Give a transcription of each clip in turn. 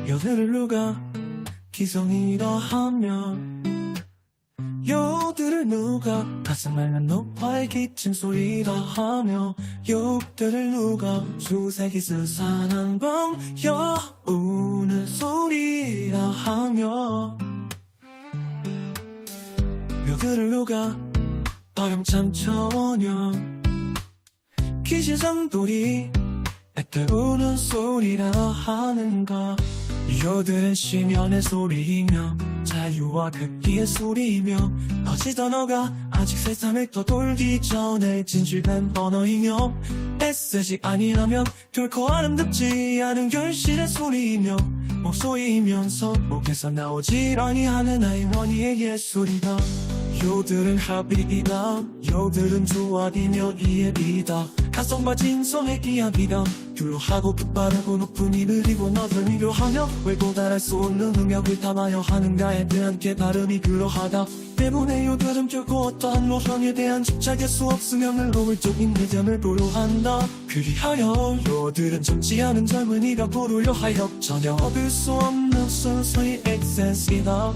여들을 누가 기성이라 하면 여들을 누가 가슴 앓는 높아의 기침 소리라 하며 욕들을 누가 수색이 스산한 밤 여우는 소리라 하며 여들을 누가 바람참 처녀 기실상돌이 애들 우는 소리라 하는가. 여들은 심연의 소리이며 자유와 극기의 소리이며 터지던 너가 아직 세상을 떠돌기 전에 진실된 언어이며 에세지 아니라면 결코 아름답지 않은 결실의 소리이며 목소리이면서 목에서 나오질 아니하는 나의 원희의 예술이다. 요들은 합의이다. 요들은 조합이며 이해비다. 가성과 진성의 이야기다. 유로하고 급바르고 높은 입을 이고 너를 위로하며 왜 도달할 수 없는 응역을 담아야 하는가에 대한 깨달음이 그러하다. 때문에 요들은 결코 어떠한 노선에 대한 집착의 수 없으면 노을적인 내점을 보로한다. 그리하여 요들은 젊지 않은 젊은이가 부르려 하여 전혀 얻을 수 없는 순수의 액센스이다.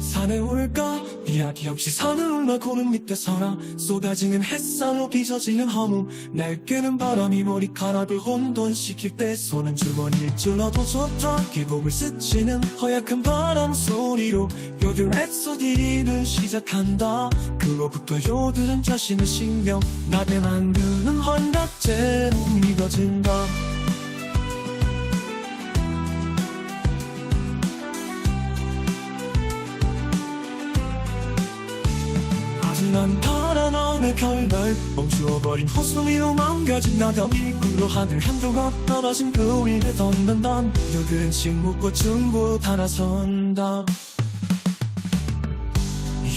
산에 오를까 이야기 없이 산을 올라 구름 밑에 서라. 쏟아지는 햇살로 빚어지는 허무 날개는 바람이 머리카락을 혼돈시킬 때 손은 주머니를 찔러도 좋다. 계곡을 스치는 허약한 바람 소리로 요들 랩소디를 시작한다. 그로부터 요들은 자신의 신경 나게 만드는 헌납제로 믿어진다. 난 파란 하늘 별날 멈추어버린 호수위로 망가진 나더미 굴로 하늘 한도가 떨어진 그 위에 던던던 요들은 침묵과 중고 달아선다.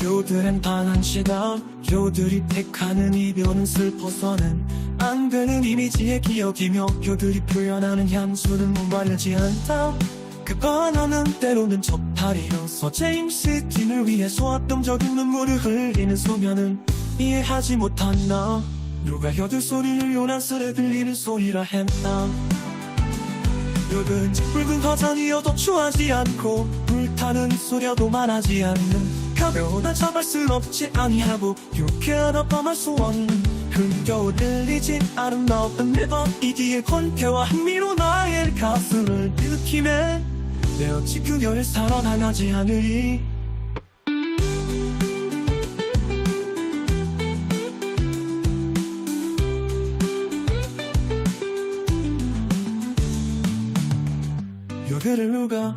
요들은 단한시다. 요들이 택하는 이별은 슬퍼서는 안 되는 이미지의 기억이며 요들이 표현하는 향수는 목마르지 않다. 그 바나는 때로는 좁다리로서 제임스 딘을 위해 소압동적인 눈물을 흘리는 소녀는 이해하지 못한다. 누가 여들 소리를 요란스레 들리는 소리라 했나. 요들은 붉은 화장이어도 추하지 않고 불타는 소려도 말하지 않는 가벼우나 잡을수없지 아니하고 유쾌하다 밤할 수 없는 흥겨울 들리지 아름다운 매번 이기의 권태와 흥미로 나의 가슴을 느끼네. 내 어찌 그녀를 살아나가지 않으리. 요들을 누가